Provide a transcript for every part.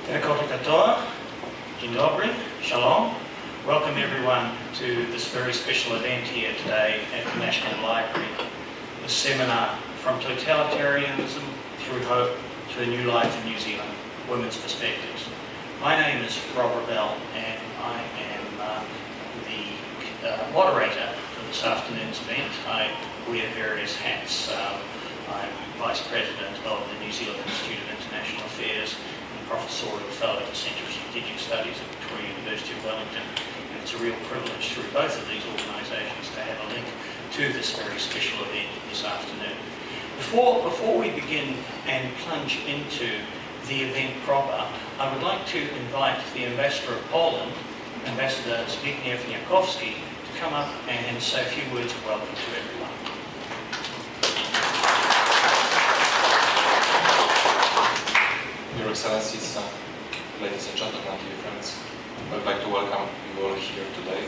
Dzień dobry, shalom. Welcome everyone to this very special event here today at the National Library, a seminar from totalitarianism through hope to a new life in New Zealand, women's perspectives. My name is Rob Rebell and I am the moderator for this afternoon's event. I wear various hats. I'm Vice President of the New Zealand Institute of International Affairs and Professorial Fellow at the Centre of Strategic Studies at Victoria University of Wellington. And it's a real privilege through both of these organisations to have a link to this very special event this afternoon. Before we begin and plunge into the event proper, I would like to invite the Ambassador of Poland, Ambassador Zbigniew Jakowski, to come up and say a few words of welcome to everyone. Your Excellencies, ladies and gentlemen, dear friends, I would like to welcome you all here today.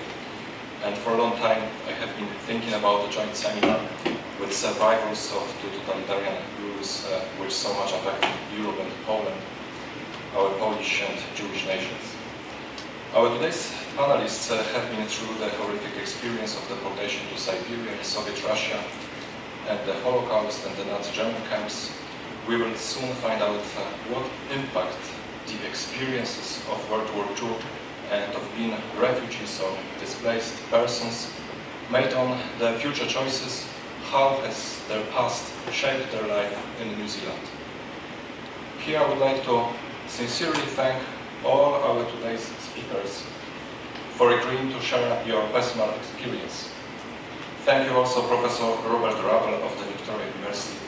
And for a long time I have been thinking about a joint seminar with survivors of the totalitarian rules which so much affected Europe and Poland, our Polish and Jewish nations. Our today's panelists have been through the horrific experience of deportation to Siberia in Soviet Russia and the Holocaust and the Nazi German camps. We will soon find out what impact the experiences of World War II and of being refugees or displaced persons made on their future choices, how has their past shaped their life in New Zealand. Here I would like to sincerely thank all our today's speakers for agreeing to share your personal experience. Thank you also Professor Robert Ravel of the Victoria University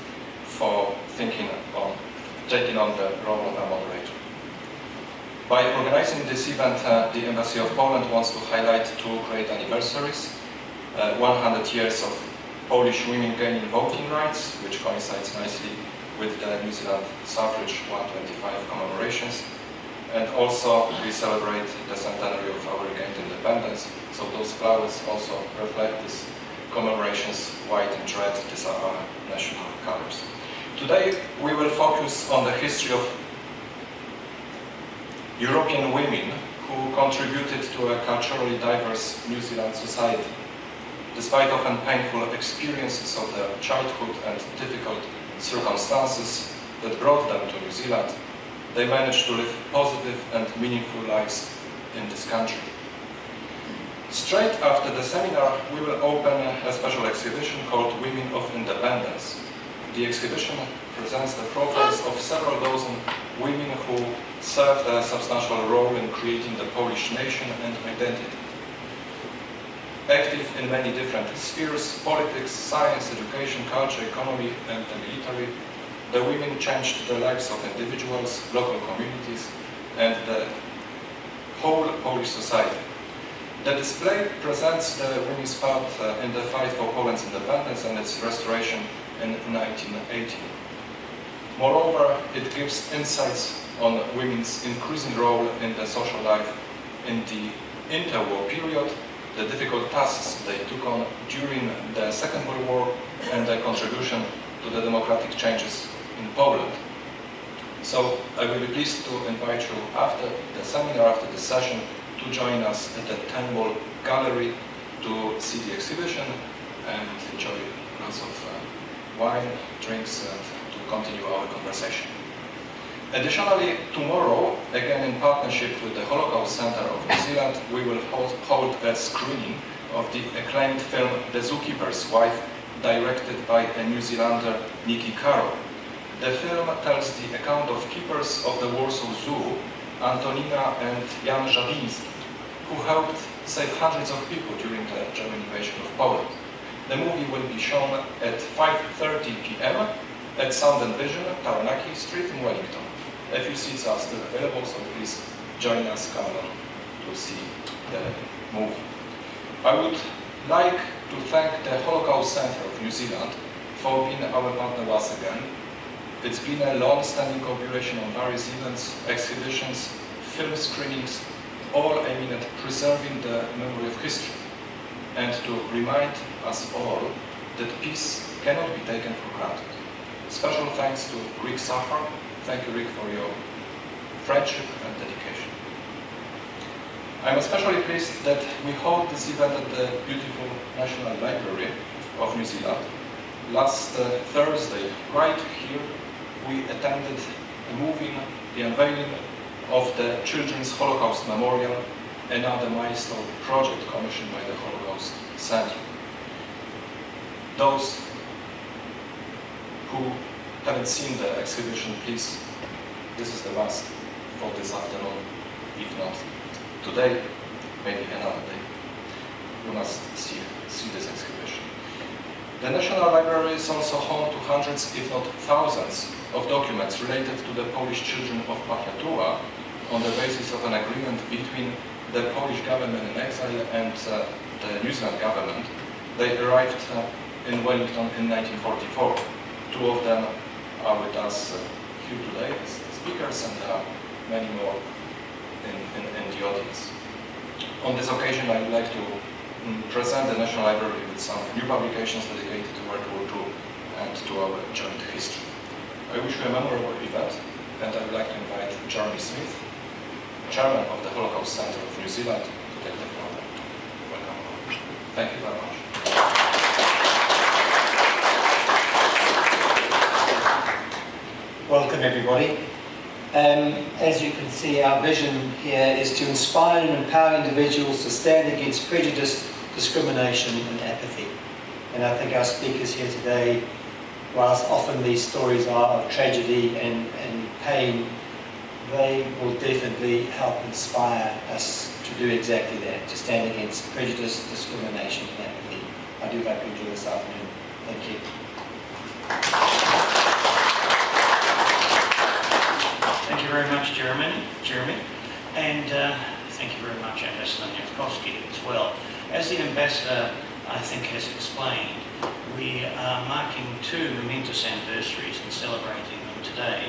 for taking on the role of a moderator. By organizing this event, the Embassy of Poland wants to highlight two great anniversaries. 100 years of Polish women gaining voting rights, which coincides nicely with the New Zealand Suffrage 125 commemorations. And also we celebrate the centenary of our regained independence, so those flowers also reflect these commemorations, white and red, these are our national colors. Today we will focus on the history of European women who contributed to a culturally diverse New Zealand society. Despite often painful experiences of their childhood and difficult circumstances that brought them to New Zealand, they managed to live positive and meaningful lives in this country. Straight after the seminar, we will open a special exhibition called Women of Independence. The exhibition presents the profiles of several dozen women who served a substantial role in creating the Polish nation and identity. Active in many different spheres, politics, science, education, culture, economy, and the military, the women changed the lives of individuals, local communities, and the whole Polish society. The display presents the women's part in the fight for Poland's independence and its restoration in 1918. Moreover, it gives insights on women's increasing role in the social life in the interwar period, the difficult tasks they took on during the Second World War, and their contribution to the democratic changes in Poland. So I will be pleased to invite you after the seminar, after the session, to join us at the 10-wall gallery to see the exhibition and enjoy lots of wine, drinks, and to continue our conversation. Additionally, tomorrow, again in partnership with the Holocaust Center of New Zealand, we will hold a screening of the acclaimed film The Zookeeper's Wife, directed by a New Zealander, Nikki Caro. The film tells the account of keepers of the Warsaw Zoo, Antonina and Jan Żabiński, who helped save hundreds of people during the German invasion of Poland. The movie will be shown at 5:30 p.m. at Sound and Vision, Taranaki Street in Wellington. A few seats are still available, so please join us, come along to see the movie. I would like to thank the Holocaust Center of New Zealand for being our partner once again. It's been a long-standing cooperation on various events, exhibitions, film screenings, all aiming at preserving the memory of history and to remind us all that peace cannot be taken for granted. Special thanks to Rick Safar. Thank you, Rick, for your friendship and dedication. I'm especially pleased that we hold this event at the beautiful National Library of New Zealand. Last Thursday, right here, we attended the unveiling of the Children's Holocaust Memorial, another milestone project commissioned by the Holocaust Center. Those who haven't seen the exhibition, please, this is the last for this afternoon. If not today, maybe another day. You must see this exhibition. The National Library is also home to hundreds, if not thousands, of documents related to the Polish children of Pachiatua on the basis of an agreement between the Polish government in exile and the New Zealand government. They arrived in Wellington in 1944. Two of them are with us here today as speakers, and there are many more in the audience. On this occasion, I would like to present the National Library with some new publications dedicated to World War II and to our joint history. I wish you a memorable event, and I would like to invite Jeremy Smith, Chairman of the Holocaust Center of New Zealand, to take the floor. Welcome. Thank you very much. Welcome everybody. As you can see, our vision here is to inspire and empower individuals to stand against prejudice, discrimination and apathy. And I think our speakers here today, whilst often these stories are of tragedy and pain, they will definitely help inspire us to do exactly that, to stand against prejudice, discrimination and apathy. I do hope you enjoy this afternoon. Thank you. Thank you very much, Jeremy, and thank you very much, Ambassador Nyafkowski, as well. As the Ambassador, I think, has explained, we are marking two momentous anniversaries and celebrating them today,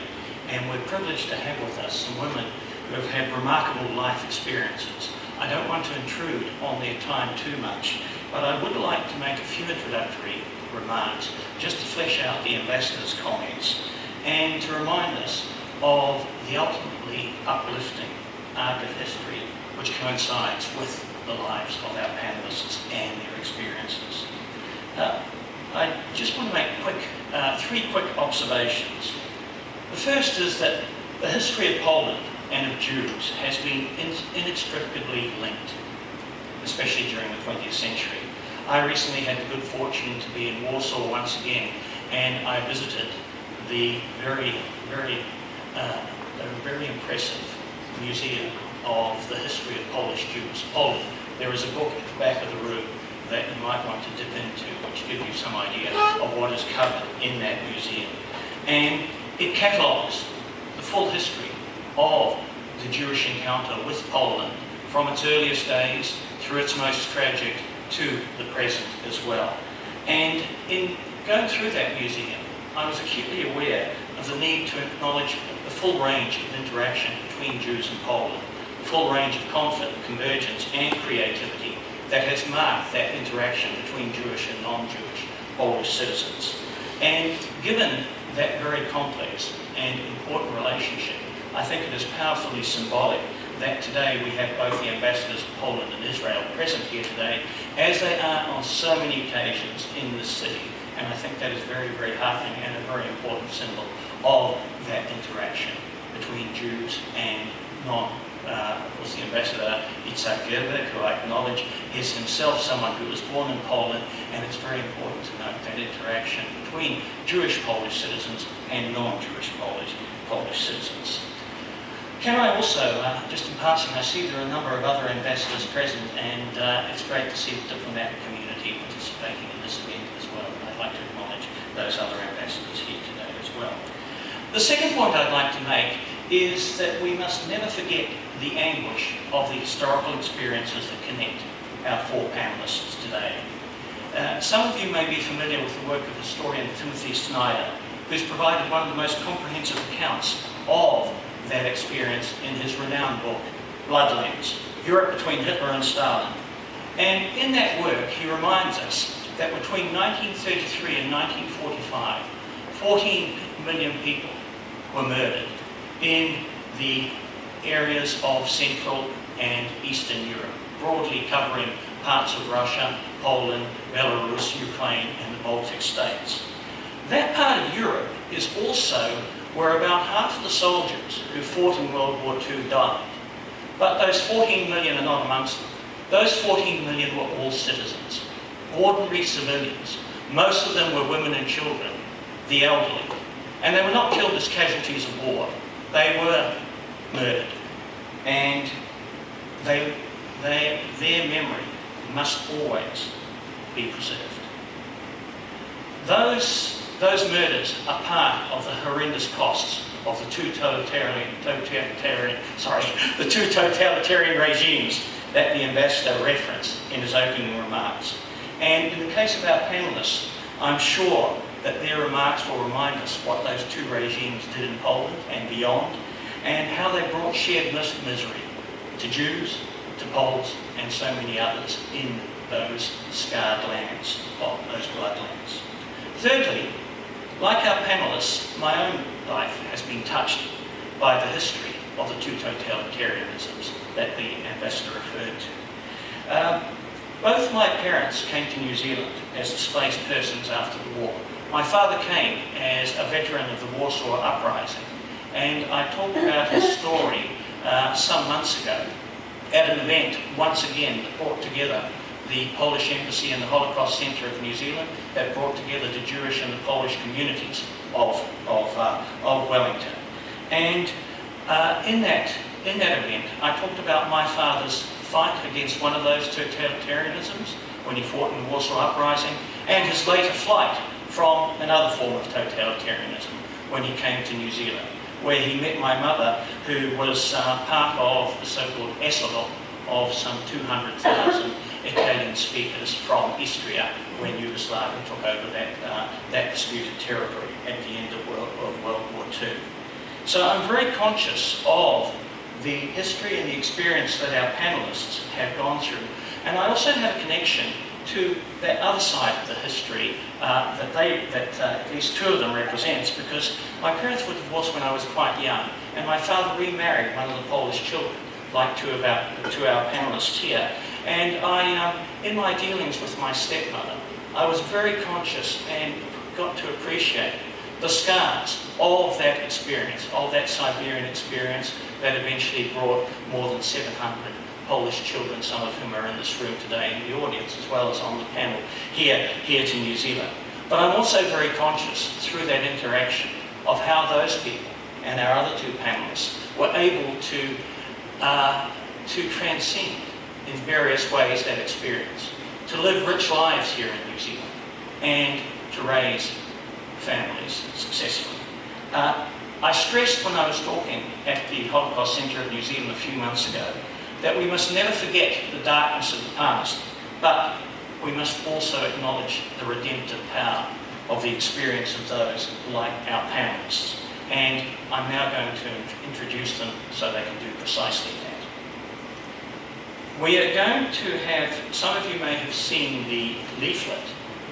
and we're privileged to have with us some women who have had remarkable life experiences. I don't want to intrude on their time too much, but I would like to make a few introductory remarks just to flesh out the Ambassador's comments and to remind us of the ultimately uplifting arc of history which coincides with the lives of our panellists and their experiences. I just want to make three quick observations. The first is that the history of Poland and of Jews has been inextricably linked, especially during the 20th century. I recently had the good fortune to be in Warsaw once again, and I visited the very impressive museum of the history of Polish Jews. There is a book at the back of the room that you might want to dip into, which gives you some idea of what is covered in that museum. And it catalogues the full history of the Jewish encounter with Poland from its earliest days through its most tragic to the present as well. And in going through that museum, I was acutely aware of the need to acknowledge the full range of interaction between Jews and Poland, the full range of conflict, convergence and creativity that has marked that interaction between Jewish and non-Jewish Polish citizens. And given that very complex and important relationship, I think it is powerfully symbolic that today we have both the ambassadors of Poland and Israel present here today, as they are on so many occasions in this city. And I think that is very, very heartening and a very important symbol of that interaction between Jews and of course, the ambassador Itzhak Gerbeck, who I acknowledge is himself someone who was born in Poland, and it's very important to note that interaction between Jewish Polish citizens and non-Jewish Polish citizens. Can I also, just in passing, I see there are a number of other ambassadors present, and it's great to see the diplomatic community participating in this event as well. And I'd like to acknowledge those other ambassadors here today as well. The second point I'd like to make is that we must never forget the anguish of the historical experiences that connect our four panellists today. Some of you may be familiar with the work of historian Timothy Snyder, who's provided one of the most comprehensive accounts of that experience in his renowned book, Bloodlands, Europe Between Hitler and Stalin. And in that work, he reminds us that between 1933 and 1945, 14 million people were murdered in the areas of Central and Eastern Europe, broadly covering parts of Russia, Poland, Belarus, Ukraine, and the Baltic states. That part of Europe is also where about half of the soldiers who fought in World War II died. But those 14 million are not amongst them. Those 14 million were all citizens, ordinary civilians. Most of them were women and children, the elderly. And they were not killed as casualties of war. They were murdered. And their memory must always be preserved. Those murders are part of the horrendous costs of the two totalitarian regimes that the ambassador referenced in his opening remarks. And in the case of our panellists, I'm sure that their remarks will remind us what those two regimes did in Poland and beyond, and how they brought shared misery to Jews, to Poles, and so many others in those scarred lands, of those bloodlands. Thirdly, like our panellists, my own life has been touched by the history of the two totalitarianisms that the ambassador referred to. Both my parents came to New Zealand as displaced persons after the war. My father came as a veteran of the Warsaw Uprising, and I talked about his story some months ago at an event, once again, that brought together the Polish Embassy and the Holocaust Centre of New Zealand, that brought together the Jewish and the Polish communities of Wellington. And in that event, I talked about my father's fight against one of those totalitarianisms when he fought in the Warsaw Uprising, and his later flight from another form of totalitarianism when he came to New Zealand, where he met my mother, who was part of the so-called Eslov of some 200,000 Italian speakers from Istria when Yugoslavia took over that disputed territory at the end of World War II. So I'm very conscious of the history and the experience that our panellists have gone through. And I also have a connection to that other side of the history that at least two of them represents, because my parents were divorced when I was quite young, and my father remarried one of the Polish children, like two of our panellists here. And I, in my dealings with my stepmother, I was very conscious and got to appreciate the scars of that experience, of that Siberian experience that eventually brought more than 700 Polish children, some of whom are in this room today in the audience, as well as on the panel here to New Zealand. But I'm also very conscious through that interaction of how those people and our other two panellists were able to transcend in various ways that experience, to live rich lives here in New Zealand, and to raise families successfully. I stressed when I was talking at the Holocaust Centre of New Zealand a few months ago that we must never forget the darkness of the past, but we must also acknowledge the redemptive power of the experience of those like our panellists. And I'm now going to introduce them so they can do precisely that. We are going to have, some of you may have seen the leaflet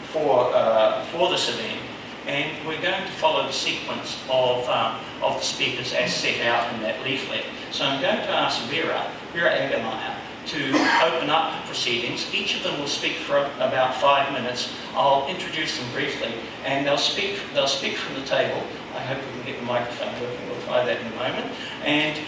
for this event, and we're going to follow the sequence of the speakers as set out in that leaflet. So I'm going to ask Vera Egermayer to open up the proceedings. Each of them will speak for about 5 minutes. I'll introduce them briefly, and they'll speak from the table. I hope we can get the microphone working. We'll try that in a moment. And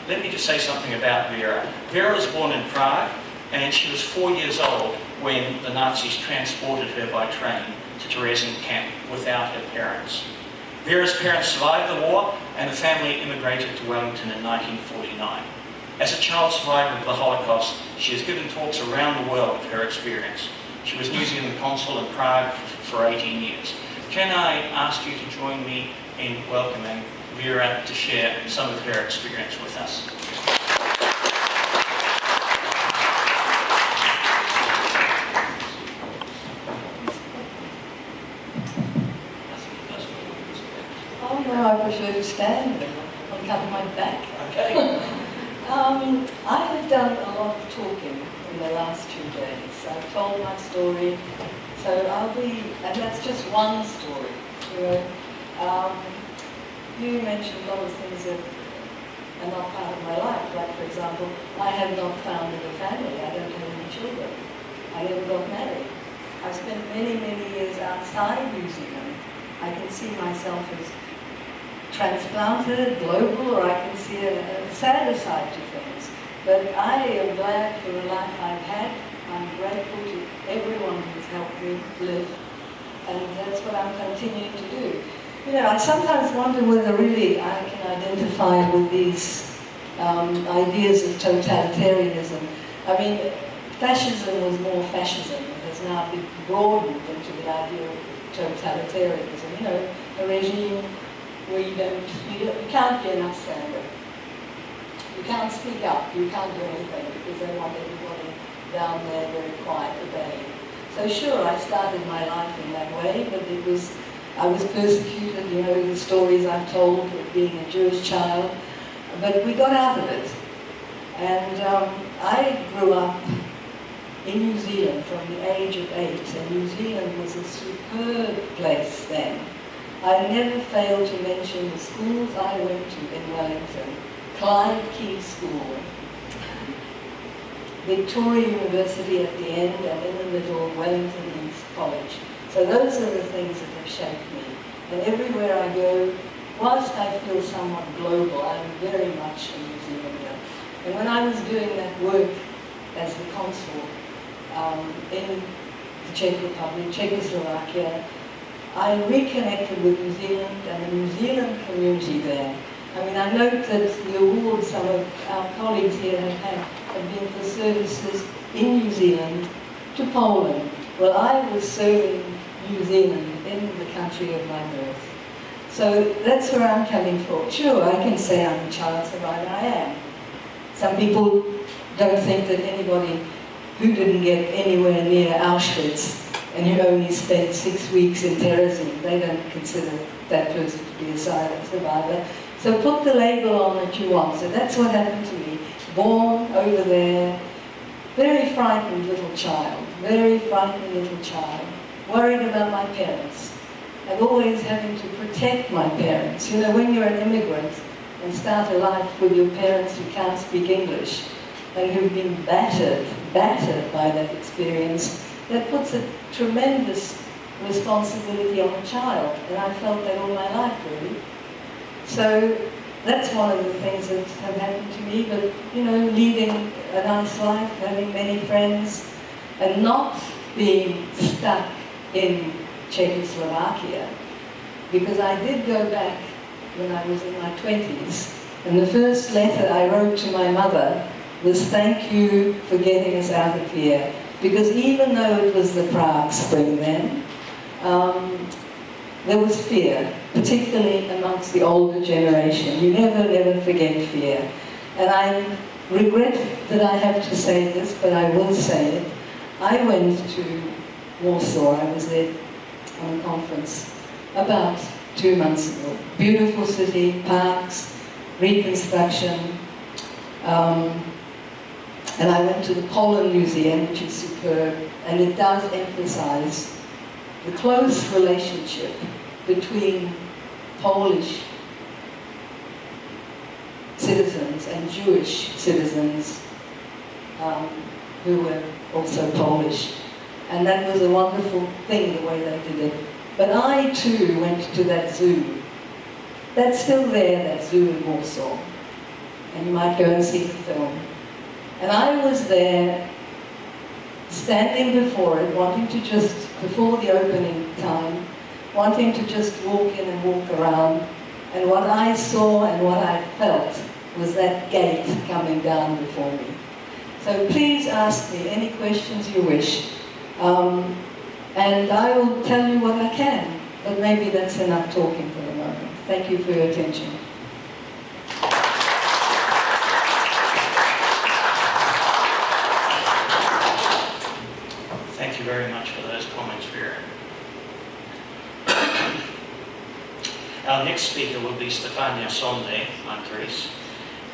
let me just say something about Vera. Vera was born in Prague, and she was 4 years old when the Nazis transported her by train to Terezin camp without her parents. Vera's parents survived the war, and the family immigrated to Wellington in 1949. As a child survivor of the Holocaust, she has given talks around the world of her experience. She was New Zealand consul in Prague for 18 years. Can I ask you to join me in welcoming Vera to share some of her experience with us? Oh no, I prefer to stand. I'll cover my back. Okay. I have done a lot of talking in the last 2 days. I've told my story, so and that's just one story, you know. You mentioned a lot of things that are not part of my life. Like, for example, I have not founded a family. I don't have any children. I never got married. I spent many, many years outside New Zealand. I can see myself as transplanted, global, or I can see a sadder side to things. But I am glad for the life I've had. I'm grateful to everyone who's helped me live. And that's what I'm continuing to do. You know, I sometimes wonder whether really I can identify with these ideas of totalitarianism. I mean, fascism was more fascism. It has now been broadened into the idea of totalitarianism. You know, a regime where you can't be an upstander. You can't speak up. You can't do anything because they want everybody down there very quiet, obeying. So sure, I started my life in that way, but I was persecuted, you know, the stories I've told of being a Jewish child, but we got out of it. And I grew up in New Zealand from the age of 8, and New Zealand was a superb place then. I never failed to mention the schools I went to in Wellington. Clyde Key School, Victoria University at the end, and in the middle, Wellington East College. So those are the things that have shaped me. And everywhere I go, whilst I feel somewhat global, I'm very much a New Zealander. And when I was doing that work as the consul in the Czech Republic, Czechoslovakia, I reconnected with New Zealand and the New Zealand community there. I mean, I note that the awards some of our colleagues here have been for services in New Zealand to Poland. Well, I was serving New Zealand in the country of my birth. So that's where I'm coming from. Sure, I can say I'm a child survivor, I am. Some people don't think that anybody who didn't get anywhere near Auschwitz and who only spent 6 weeks in Terezin, they don't consider that person to be a silent survivor. So put the label on that you want. So that's what happened to me. Born over there, very frightened little child, worried about my parents, and always having to protect my parents. You know, when you're an immigrant and start a life with your parents who can't speak English and who've been battered by that experience, that puts a tremendous responsibility on a child. And I felt that all my life, really. So that's one of the things that have happened to me, but, you know, leading a nice life, having many friends, and not being stuck in Czechoslovakia, because I did go back when I was in my 20s, and the first letter I wrote to my mother was, "Thank you for getting us out of here," because even though it was the Prague Spring then, there was fear, particularly amongst the older generation. You never forget fear. And I regret that I have to say this, but I will say it. I went to Warsaw. I was there on a conference about 2 months ago. Beautiful city, parks, reconstruction. And I went to the Poland Museum, which is superb, and it does emphasize the close relationship between Polish citizens and Jewish citizens who were also Polish. And that was a wonderful thing, the way they did it. But I too went to that zoo. That's still there, that zoo in Warsaw. And you might go and see the film. And I was there, standing before it, wanting to just, before the opening time, wanting to just walk in and walk around. And what I saw and what I felt was that gate coming down before me. So please ask me any questions you wish. And I will tell you what I can. But maybe that's enough talking for the moment. Thank you for your attention. Thank you very much for those comments, Vera. Our next speaker will be Stefania Sondej, I'm Greece.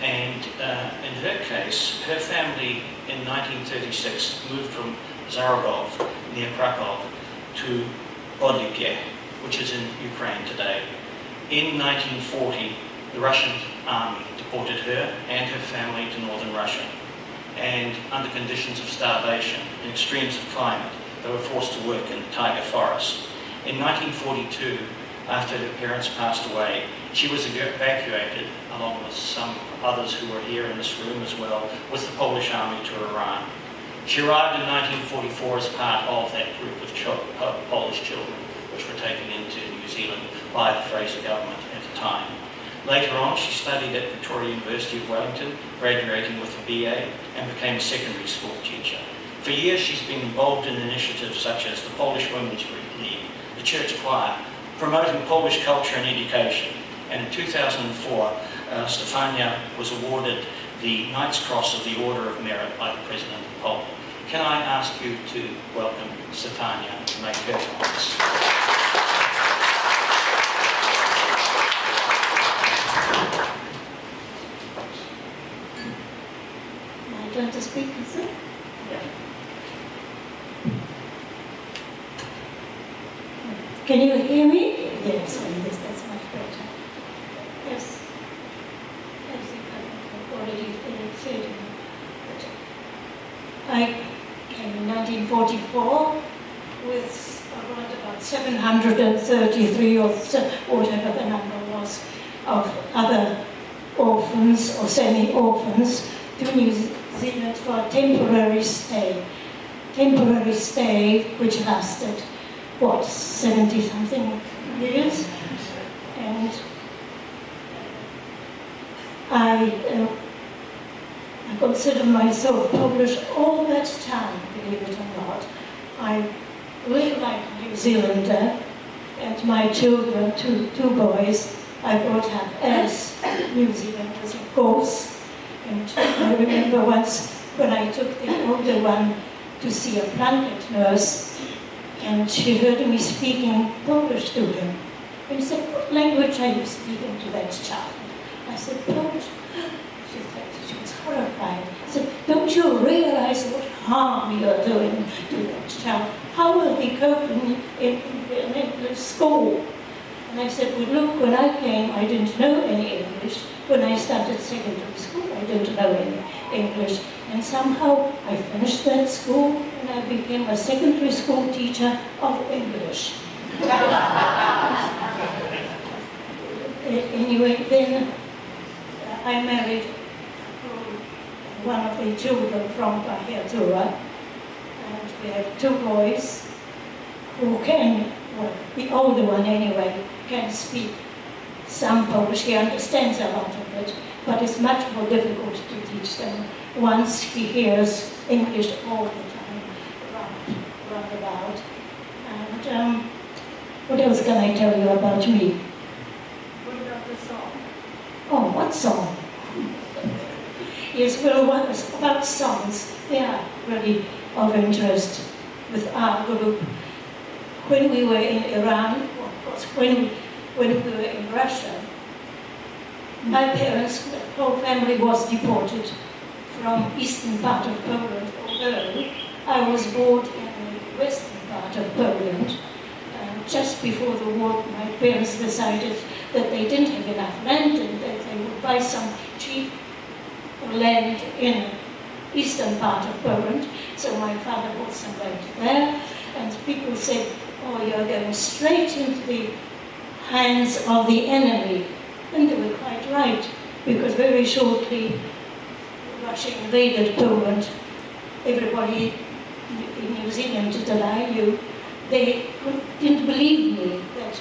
And in her case, her family in 1936 moved from Zarogov, near Krakow, to Bodlikie, which is in Ukraine today. In 1940, the Russian army deported her and her family to northern Russia. And under conditions of starvation and extremes of climate, they were forced to work in the taiga forest. In 1942, after her parents passed away, she was evacuated, along with some others who were here in this room as well, with the Polish army to Iran. She arrived in 1944 as part of that group of Polish children which were taken into New Zealand by the Fraser government at the time. Later on, she studied at Victoria University of Wellington, graduating with a BA, and became a secondary school teacher. For years, she's been involved in initiatives such as the Polish Women's League, the Church Choir, promoting Polish culture and education. And in 2004, Stefania was awarded the Knight's Cross of the Order of Merit by the President of Poland. Can I ask you to welcome Stefania to make her comments? I want to speak, is it? Yeah. Can you hear me? Yes, yes, that's much better. Yes. Yes, I've already said. I came in 1944 with around about 733 or whatever the number was of other orphans or semi-orphans to New Zealand for a temporary stay. Temporary stay which lasted, what, 70-something years? And I consider myself Polish all that time, believe it or not. I live like a New Zealander, and my children, two boys, I brought up as New Zealanders, of course. And I remember once when I took the older one to see a blanket nurse, and she heard me speaking Polish to him. And he said, "What language are you speaking to that child?" I said, "Polish." She was horrified. I said, "Don't you realize what harm you're doing to that child? How will he cope in English school?" And I said, "Well, look, when I came, I didn't know any English. When I started secondary school, I didn't know any English. And somehow I finished that school and I became a secondary school teacher of English." Anyway, then I married one of the children from Pahiatura, and we have two boys who can, well, the older one anyway, can speak some Polish. He understands a lot of it, but it's much more difficult to teach them once he hears English all the time, round about. And what else can I tell you about me? What about the song? Oh, what song? Yes, well, about songs, they are really of interest with our group. When we were in Iran, well, of course, when we were in Russia, my parents, the whole family was deported from eastern part of Poland, although I was born in the western part of Poland. Just before the war, my parents decided that they didn't have enough land and that they would buy some cheap land in eastern part of Poland. So my father bought some land there, and people said, "Oh, you're going straight into the hands of the enemy." And they were quite right, because very shortly Russia invaded Poland. Everybody in New Zealand that I knew, they didn't believe me that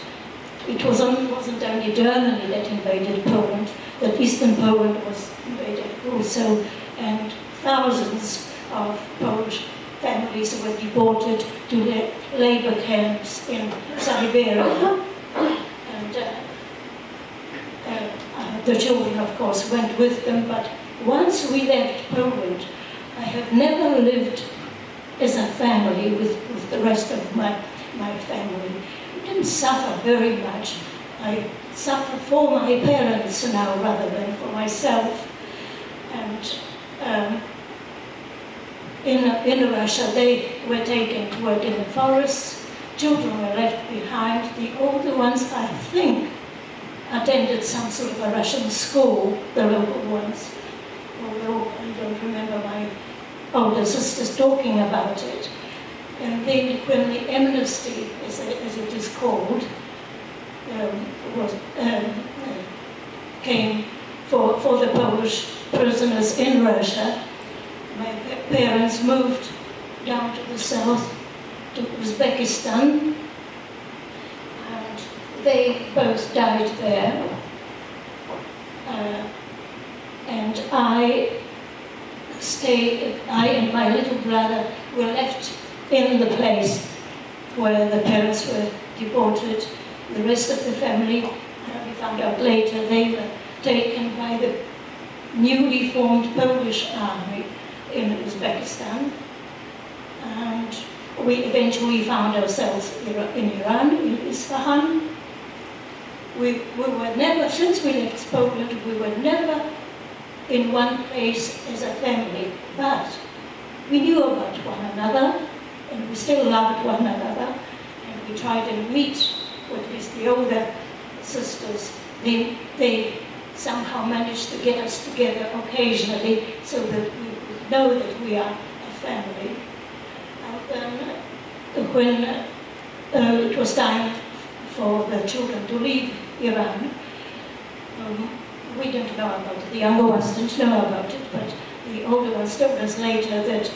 it wasn't only Germany that invaded Poland, that eastern Poland was invaded also, and thousands of Polish families were deported to the labor camps in Siberia. And the children, of course, went with them, but once we left Poland, I have never lived as a family with the rest of my family. We didn't suffer very much. I suffer for my parents now rather than for myself. And in Russia, they were taken to work in the forests. Children were left behind. The older ones, I think, attended some sort of a Russian school, the local ones. Although I don't remember my older sisters talking about it. And then when the amnesty, as it is called, came for the Polish prisoners in Russia, my parents moved down to the south, to Uzbekistan, and they both died there. And I and my little brother were left in the place where the parents were deported. The rest of the family, we found out later, they were taken by the newly formed Polish army in Uzbekistan. And we eventually found ourselves in Iran, in Isfahan. We were never, since we left Poland, we were never in one place as a family, but we knew about one another, and we still loved one another, and we tried to meet, or at least the older sisters. They somehow managed to get us together occasionally so that we would know that we are a family. And then when it was time for the children to leave Iran, we didn't know about it. The younger ones didn't know about it, but the older ones told us later that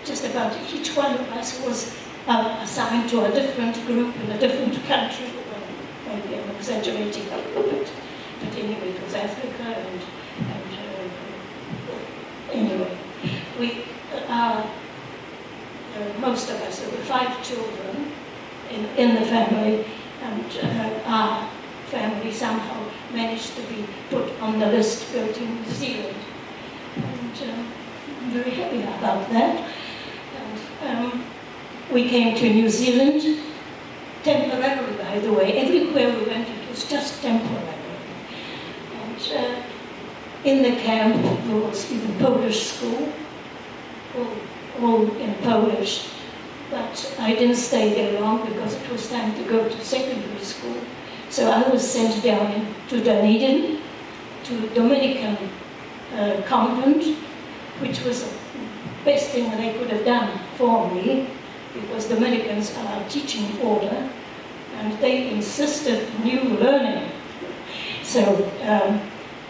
just about each one of us was assigned to a different group in a different country. Well, maybe I'm exaggerating a little bit, but anyway, it was Africa, and anyway, we most of us, there were 5 children in the family, and our family somehow managed to be put on the list to go to New Zealand. And I'm very happy about that. And we came to New Zealand temporarily, by the way. Everywhere we went, it was just temporary. And in the camp, there was even Polish school, all in Polish. But I didn't stay there long because it was time to go to secondary school. So I was sent down to Dunedin, to Dominican convent, which was the best thing they could have done for me, because Dominicans are a teaching order, and they insisted on new learning. So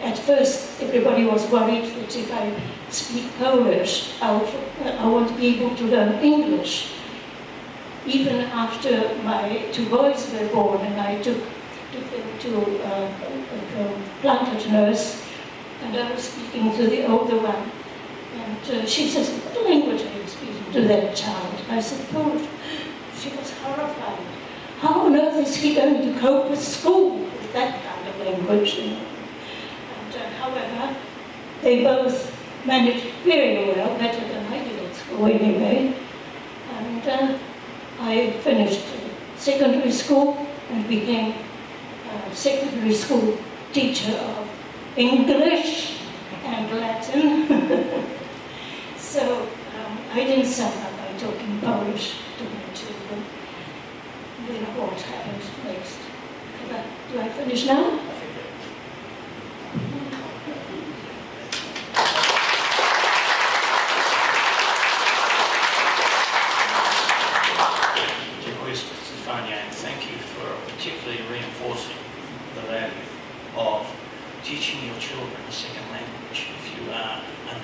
at first, everybody was worried that if I speak Polish, I won't be able to learn English. Even after my 2 boys were born, and I took them to a planted nurse, and I was speaking to the older one, and she says, "What language are you speaking to that child?" I said, "Polish." She was horrified. How on earth is he going to cope with school with that kind of language? And however, they both managed very well, better than I did at school anyway. And I finished secondary school and became a secondary school teacher of English and Latin. So I didn't suffer by talking Polish to my children. Then what happened next? Do I finish now? Stefania, and thank you for particularly reinforcing the value of teaching your children a second language if you are in that